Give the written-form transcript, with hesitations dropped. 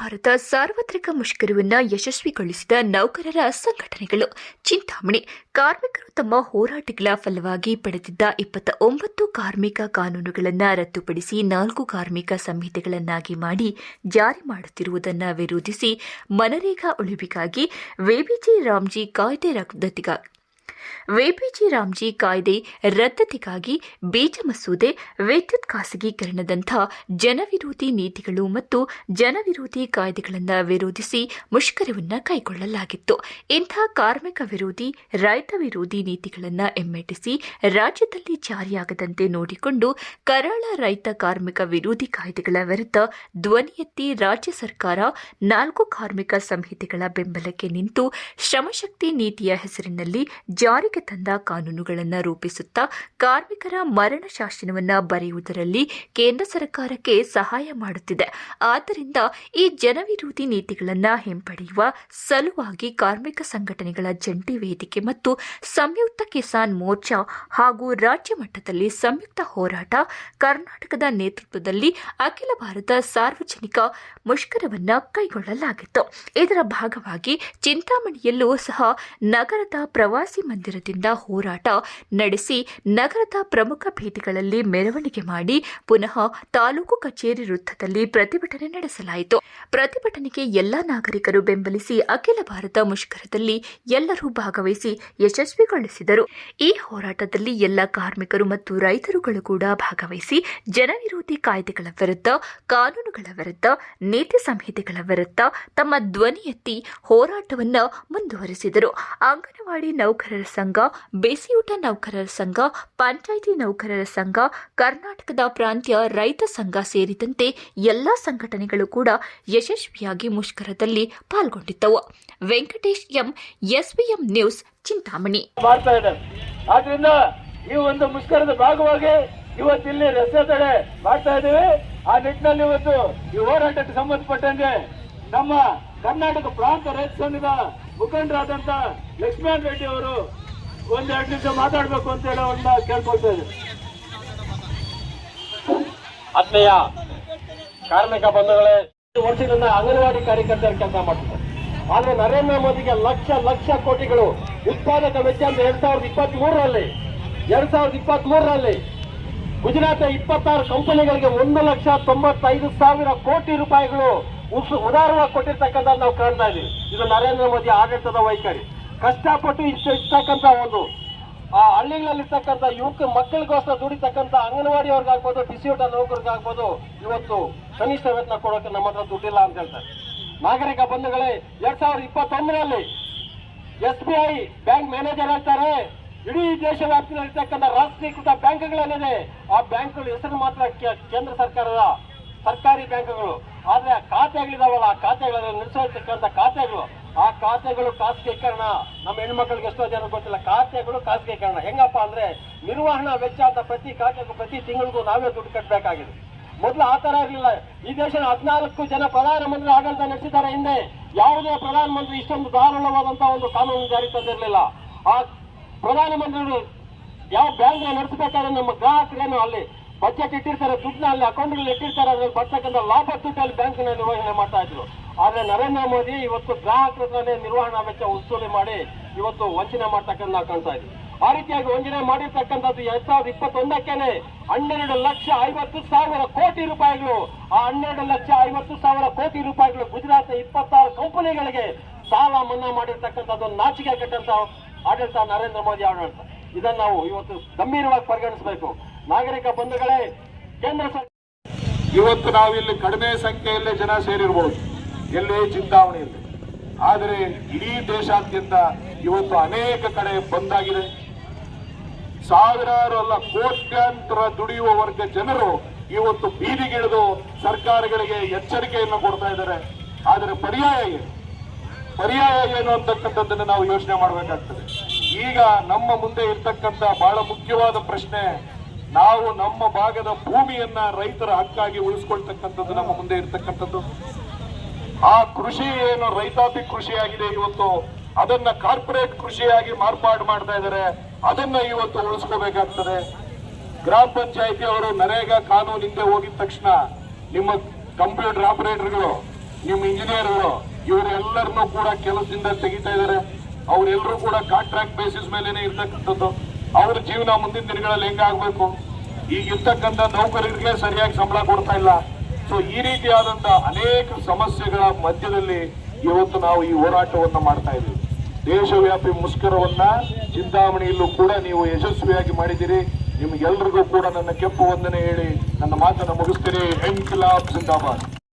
ಭಾರತ ಸಾರ್ವತ್ರಿಕ ಮುಷ್ಕರವನ್ನು ಯಶಸ್ವಿಗೊಳಿಸಿದ ನೌಕರರ ಸಂಘಟನೆಗಳು. ಚಿಂತಾಮಣಿ. ಕಾರ್ಮಿಕರು ತಮ್ಮ ಹೋರಾಟಗಳ ಫಲವಾಗಿ ಪಡೆದಿದ್ದ 29 ಕಾರ್ಮಿಕ ಕಾನೂನುಗಳನ್ನು ರದ್ದುಪಡಿಸಿ 4 ಕಾರ್ಮಿಕ ಸಂಹಿತೆಗಳನ್ನಾಗಿ ಮಾಡಿ ಜಾರಿ ಮಾಡುತ್ತಿರುವುದನ್ನು ವಿರೋಧಿಸಿ ಮನರೇಗಾ ಉಳಿವಿಗಾಗಿ ವೇಬಿಜಿ ರಾಮ್ಜಿ ಕಾಯ್ದೆ ರದ್ದತಿಗಾಗಿ ಬೀಜ ಮಸೂದೆ, ವಿದ್ಯುತ್ ಖಾಸಗೀಕರಣದಂಥ ಜನವಿರೋಧಿ ನೀತಿಗಳು ಮತ್ತು ಜನವಿರೋಧಿ ಕಾಯ್ದೆಗಳನ್ನು ವಿರೋಧಿಸಿ ಮುಷ್ಕರವನ್ನು ಕೈಗೊಳ್ಳಲಾಗಿತ್ತು. ಇಂಥ ಕಾರ್ಮಿಕ ವಿರೋಧಿ, ರೈತ ವಿರೋಧಿ ನೀತಿಗಳನ್ನು ಹಿಮ್ಮೆಟ್ಟಿಸಿ ರಾಜ್ಯದಲ್ಲಿ ಜಾರಿಯಾಗದಂತೆ ನೋಡಿಕೊಂಡು ಕರಾಳ ರೈತ ಕಾರ್ಮಿಕ ವಿರೋಧಿ ಕಾಯ್ದೆಗಳ ವಿರುದ್ಧ ಧ್ವನಿ ಎತ್ತಿ ರಾಜ್ಯ ಸರ್ಕಾರ 4 ಕಾರ್ಮಿಕ ಸಂಹಿತೆಗಳ ಬೆಂಬಲಕ್ಕೆ ನಿಂತು ಶ್ರಮಶಕ್ತಿ ನೀತಿಯ ಹೆಸರಿನಲ್ಲಿ ಜಾರಿಗೆ ತಂದ ಕಾನೂನುಗಳನ್ನು ರೂಪಿಸುತ್ತಾ ಕಾರ್ಮಿಕರ ಮರಣ ಶಾಸನವನ್ನು ಬರೆಯುವುದರಲ್ಲಿ ಕೇಂದ್ರ ಸರ್ಕಾರಕ್ಕೆ ಸಹಾಯ ಮಾಡುತ್ತಿದೆ. ಆದ್ದರಿಂದ ಈ ಜನವಿರೋಧಿ ನೀತಿಗಳನ್ನು ಹಿಂಪಡೆಯುವ ಸಲುವಾಗಿ ಕಾರ್ಮಿಕ ಸಂಘಟನೆಗಳ ಜಂಟಿ ವೇದಿಕೆ ಮತ್ತು ಸಂಯುಕ್ತ ಕಿಸಾನ್ ಮೋರ್ಚಾ ಹಾಗೂ ರಾಜ್ಯ ಮಟ್ಟದಲ್ಲಿ ಸಂಯುಕ್ತ ಹೋರಾಟ ಕರ್ನಾಟಕದ ನೇತೃತ್ವದಲ್ಲಿ ಅಖಿಲ ಭಾರತ ಸಾರ್ವಜನಿಕ ಮುಷ್ಕರವನ್ನು ಕೈಗೊಳ್ಳಲಾಗಿತ್ತು. ಇದರ ಭಾಗವಾಗಿ ಚಿಂತಾಮಣಿಯಲ್ಲೂ ಸಹ ನಗರದ ಪ್ರವಾಸಿ ಮಂದಿರದಿಂದ ಹೋರಾಟ ನಡೆಸಿ ನಗರದ ಪ್ರಮುಖ ಬೀದಿಗಳಲ್ಲಿ ಮೆರವಣಿಗೆ ಮಾಡಿ ಪುನಃ ತಾಲೂಕು ಕಚೇರಿ ವೃತ್ತದಲ್ಲಿ ಪ್ರತಿಭಟನೆ ನಡೆಸಲಾಯಿತು. ಪ್ರತಿಭಟನೆಗೆ ಎಲ್ಲ ನಾಗರಿಕರು ಬೆಂಬಲಿಸಿ ಅಖಿಲ ಭಾರತ ಮುಷ್ಕರದಲ್ಲಿ ಎಲ್ಲರೂ ಭಾಗವಹಿಸಿ ಯಶಸ್ವಿಗೊಳಿಸಿದರು. ಈ ಹೋರಾಟದಲ್ಲಿ ಎಲ್ಲ ಕಾರ್ಮಿಕರು ಮತ್ತು ರೈತರುಗಳು ಕೂಡ ಭಾಗವಹಿಸಿ ಜನವಿರೋಧಿ ಕಾಯ್ದೆಗಳ ವಿರುದ್ಧ, ಕಾನೂನುಗಳ ವಿರುದ್ಧ, ನೀತಿ ಸಂಹಿತೆಗಳ ವಿರುದ್ಧ ತಮ್ಮ ಧ್ವನಿ ಎತ್ತಿ ಹೋರಾಟವನ್ನು ಮುಂದುವರೆಸಿದರು. ಅಂಗನವಾಡಿ ನೌಕರರ ಸಂಘ, ಬೇಸಿಯೂಟ ನೌಕರರ ಸಂಘ, ಪಂಚಾಯಿತಿ ನೌಕರರ ಸಂಘ, ಕರ್ನಾಟಕದ ಪ್ರಾಂತ್ಯ ರೈತ ಸಂಘ ಸೇರಿದಂತೆ ಎಲ್ಲಾ ಸಂಘಟನೆಗಳು ಕೂಡ ಯಶಸ್ವಿಯಾಗಿ ಮುಷ್ಕರದಲ್ಲಿ ಪಾಲ್ಗೊಂಡಿದ್ದವು. Venkatesh M, SBM news, Chintamani. ಆದ್ರಿಂದ ಈ ಒಂದು ಮುಷ್ಕರದ ಭಾಗವಾಗಿ ಇವತ್ತಿಲ್ಲಿ ರಸ್ತೆ ತಡೆ ಮಾಡ್ತಾ ಇದ್ದೇವೆ. ಆ ನಿಟ್ಟಿನಲ್ಲಿ ಇವತ್ತು ಈ ಹೋರಾಟಕ್ಕೆ ಸಂಬಂಧಪಟ್ಟಂಗೆ ನಮ್ಮ ಕರ್ನಾಟಕ ಪ್ರಾಂತ ರೈತ ಸಂಘದ ಮುಖಂಡರಾದಂತ ಲಕ್ಷ್ಮಣ್ ರೆಡ್ಡಿ ಅವರು 1-2 ನಿಮಿಷ ಮಾತಾಡಬೇಕು ಅಂತ ಹೇಳಿ ಅವ್ರನ್ನ ಕೇಳ್ಕೊಳ್ತಾ ಇದ್ದಾರೆ. ಆತ್ಮೀಯ ಕಾರ್ಮಿಕ ಬಂಧುಗಳೇ, ವರ್ಷಗಳಿಂದ ಅಂಗನವಾಡಿ ಕಾರ್ಯಕರ್ತರ ಕೆಲಸ ಮಾಡ್ತಾರೆ. ಆದ್ರೆ ನರೇಂದ್ರ ಮೋದಿಗೆ ಲಕ್ಷ ಕೋಟಿಗಳು ಉತ್ಪಾದಕ ವೆಚ್ಚ ಅಂತ 2023ರಲ್ಲಿ ಗುಜರಾತ್ 26 ಕಂಪನಿಗಳಿಗೆ 1,95,000 ಕೋಟಿ ರೂಪಾಯಿಗಳು ಉದಾರವಾಗಿ ಕೊಟ್ಟಿರ್ತಕ್ಕಂಥ ನಾವು ಕಾಣ್ತಾ ಇದೀವಿ. ಇದು ನರೇಂದ್ರ ಮೋದಿ ಆಡಳಿತದ ವೈಖರಿ. ಕಷ್ಟಪಟ್ಟು ಇರ್ತಕ್ಕಂಥ ಒಂದು ಹಳ್ಳಿಗಳಲ್ಲಿರ್ತಕ್ಕಂಥ ಮಕ್ಕಳಿಗೋಸ್ಕರ ದುಡಿತಕ್ಕಂಥ ಅಂಗನವಾಡಿಯವ್ರಿಗಾಗ್ಬೋದು, ಡಿಸಿಯೂಟ ನೌಕರಿಗಾಗ್ಬೋದು ಇವತ್ತು ಕನಿಷ್ಠ ವೇತನ ಕೊಡೋಕೆ ನಮ್ಮ ಹತ್ರ ದುಡ್ಡಿಲ್ಲ ಅಂತ ಹೇಳ್ತಾರೆ. ನಾಗರಿಕ ಬಂಧುಗಳೇ, 2021ರಲ್ಲಿ SBI ಬ್ಯಾಂಕ್ ಮ್ಯಾನೇಜರ್ ಹೇಳ್ತಾರೆ, ಇಡೀ ದೇಶ ವ್ಯಾಪ್ತಿಯಲ್ಲಿರ್ತಕ್ಕಂಥ ರಾಷ್ಟ್ರೀಕೃತ ಬ್ಯಾಂಕ್ಗಳೇನಿದೆ ಆ ಬ್ಯಾಂಕ್ಗಳು ಹೆಸರು ಮಾತ್ರ ಕೇಂದ್ರ ಸರ್ಕಾರದ ಸರ್ಕಾರಿ ಬ್ಯಾಂಕ್ಗಳು. ಆದ್ರೆ ಖಾತೆಗಳಿದಾವಲ್ಲ, ಆ ಖಾತೆಗಳಲ್ಲಿ ನಡೆಸಿರ್ತಕ್ಕಂಥ ಖಾತೆಗಳು, ಆ ಖಾತೆಗಳು ಖಾಸಗೀಕರಣ. ನಮ್ಮ ಹೆಣ್ಮಕ್ಳಿಗೆ ಎಷ್ಟೋ ಜನ ಗೊತ್ತಿಲ್ಲ, ಖಾತೆಗಳು ಖಾಸಗೀಕರಣ. ಹೆಂಗಪ್ಪ ಅಂದ್ರೆ ನಿರ್ವಹಣಾ ವೆಚ್ಚ ಅಂತ ಪ್ರತಿ ಖಾತೆಗೂ ಪ್ರತಿ ತಿಂಗಳಿಗೂ ನಾವೇ ದುಡ್ಡು ಕಟ್ಟಬೇಕಾಗಿದೆ. ಮೊದಲು ಆ ತರ ಇರಲಿಲ್ಲ. ಈ ದೇಶದ 14 ಜನ ಪ್ರಧಾನಮಂತ್ರಿ ಆಡಳಿತ ನಡೆಸಿದ್ದಾರೆ. ಹಿಂದೆ ಯಾವುದೇ ಪ್ರಧಾನಮಂತ್ರಿ ಇಷ್ಟೊಂದು ಧಾರಾಳವಾದಂತಹ ಒಂದು ಕಾನೂನು ಜಾರಿ ತಂದಿರಲಿಲ್ಲ. ಆ ಪ್ರಧಾನಮಂತ್ರಿಗಳು ಯಾವ ಬ್ಯಾಂಕ್ ನಡೆಸಬೇಕಾದ್ರೆ ನಮ್ಮ ಗ್ರಾಹಕರೇನು ಅಲ್ಲಿ ಬಜೆಟ್ ಇಟ್ಟಿರ್ತಾರೆ, ದುಡ್ಡನ್ನ ಅಲ್ಲಿ ಅಕೌಂಟ್ಗಳಲ್ಲಿ ಇಟ್ಟಿರ್ತಾರೆ, ಅದ್ರಲ್ಲಿ ಬರ್ತಕ್ಕಂಥ ಲಾಭ ದುಡ್ಡಲ್ಲಿ ಬ್ಯಾಂಕ್ನ ನಿರ್ವಹಣೆ ಮಾಡ್ತಾ ಇದ್ರು. ಆದ್ರೆ ನರೇಂದ್ರ ಮೋದಿ ಇವತ್ತು ಗ್ರಾಹಕರನ್ನೇ ನಿರ್ವಹಣಾ ವೆಚ್ಚ ವಸೂಲಿ ಮಾಡಿ ಇವತ್ತು ವಂಚನೆ ಮಾಡ್ತಕ್ಕಂಥ ನಾವು ಕಾಣ್ತಾ ಇದ್ವಿ. ಆ ರೀತಿಯಾಗಿ ವಂಚನೆ ಮಾಡಿರ್ತಕ್ಕಂಥದ್ದು 2021ಕ್ಕೇನೆ 12,50,000 ಕೋಟಿ ರೂಪಾಯಿಗಳು. ಆ 12,50,000 ಕೋಟಿ ರೂಪಾಯಿಗಳು ಗುಜರಾತ್ 26 ಕಂಪನಿಗಳಿಗೆ ಸಾಲ ಮನ್ನಾ ಮಾಡಿರ್ತಕ್ಕಂಥದ್ದು ನಾಚಿಕೆ ಕೆಟ್ಟಂತ ಆಡಳಿತ ನರೇಂದ್ರ ಮೋದಿ ಆಡಳಿತ. ಇದನ್ನು ನಾವು ಇವತ್ತು ಗಂಭೀರವಾಗಿ ಪರಿಗಣಿಸಬೇಕು. ನಾಗರಿಕ ಬಂಧುಗಳೇ, ಕೇಂದ್ರ ಸರ್ಕಾರ ಇವತ್ತು ನಾವಿಲ್ಲಿ ಕಡಿಮೆ ಸಂಖ್ಯೆಯಲ್ಲೇ ಜನ ಸೇರಿರಬಹುದು, ಎಲ್ಲೇ ಚಿಂತಾಮಣಿಯಲ್ಲಿ. ಆದರೆ ಇಡೀ ದೇಶಾದ್ಯಂತ ಇವತ್ತು ಅನೇಕ ಕಡೆ ಬಂದಾಗಿದೆ. ಸಾವಿರಾರು ಅಲ್ಲ, ಕೋಟ್ಯಾಂತರ ದುಡಿಯುವ ವರ್ಗ ಜನರು ಇವತ್ತು ಬೀದಿಗಿಳಿದು ಸರ್ಕಾರಗಳಿಗೆ ಎಚ್ಚರಿಕೆಯನ್ನು ಕೊಡ್ತಾ ಇದ್ದಾರೆ. ಆದರೆ ಪರ್ಯಾಯ ಏನು ಅಂತಕ್ಕಂಥದ್ದನ್ನು ನಾವು ಯೋಚನೆ ಮಾಡಬೇಕಾಗ್ತದೆ. ಈಗ ನಮ್ಮ ಮುಂದೆ ಇರ್ತಕ್ಕಂಥ ಬಹಳ ಮುಖ್ಯವಾದ ಪ್ರಶ್ನೆ, ನಾವು ನಮ್ಮ ಭಾಗದ ಭೂಮಿಯನ್ನ ರೈತರ ಹಕ್ಕಾಗಿ ಉಳಿಸ್ಕೊಳ್ತಕ್ಕಂಥದ್ದು ನಮ್ಮ ಮುಂದೆ ಇರ್ತಕ್ಕಂಥದ್ದು. ಆ ಕೃಷಿ ಏನು ರೈತಾಪಿ ಕೃಷಿಯಾಗಿದೆ ಇವತ್ತು, ಅದನ್ನ ಕಾರ್ಪೊರೇಟ್ ಕೃಷಿಯಾಗಿ ಮಾರ್ಪಾಡು ಮಾಡ್ತಾ ಇದ್ದಾರೆ. ಅದನ್ನ ಇವತ್ತು ಉಳಿಸ್ಕೋಬೇಕಾಗ್ತದೆ. ಗ್ರಾಮ ಪಂಚಾಯಿತಿ ಅವರು ನರೇಗಾ ಕಾನೂನು ಹಿಂದೆ ಹೋಗಿದ ತಕ್ಷಣ ನಿಮ್ಮ ಕಂಪ್ಯೂಟರ್ ಆಪರೇಟರ್ಗಳು ನಿಮ್ಮ ಇಂಜಿನಿಯರ್ಗಳು ಇವರೆಲ್ಲರನ್ನೂ ಕೂಡ ಕೆಲಸದಿಂದ ತೆಗಿತಾ ಇದ್ದಾರೆ. ಅವರೆಲ್ಲರೂ ಕೂಡ ಕಾಂಟ್ರಾಕ್ಟ್ ಬೇಸಿಸ್ ಮೇಲೆನೆ ಇರ್ತಕ್ಕಂಥದ್ದು. ಅವ್ರ ಜೀವನ ಮುಂದಿನ ದಿನಗಳಲ್ಲಿ ಹೆಂಗಾಗಬೇಕು? ಈಗ ಇರ್ತಕ್ಕಂಥ ನೌಕರರಿಗೆ ಸರಿಯಾಗಿ ಸಂಬಳ ಕೊಡ್ತಾ ಇಲ್ಲ. ಸೊ ಈ ರೀತಿಯಾದಂತ ಅನೇಕ ಸಮಸ್ಯೆಗಳ ಮಧ್ಯದಲ್ಲಿ ಇವತ್ತು ನಾವು ಈ ಹೋರಾಟವನ್ನ ಮಾಡ್ತಾ ಇದ್ದೀವಿ. ದೇಶವ್ಯಾಪಿ ಮುಷ್ಕರವನ್ನ ಚಿಂತಾಮಣಿಯಲ್ಲೂ ಕೂಡ ನೀವು ಯಶಸ್ವಿಯಾಗಿ ಮಾಡಿದ್ದೀರಿ. ನಿಮ್ಗೆಲ್ರಿಗೂ ಕೂಡ ನನ್ನ ಕೆಂಪು ವಂದನೆ ಹೇಳಿ ನನ್ನ ಮಾತನ್ನು ಮುಗಿಸ್ತೀನಿ. ಇನ್ಕಿಲಾಬ್ ಜಿಂದಾಬಾದ್.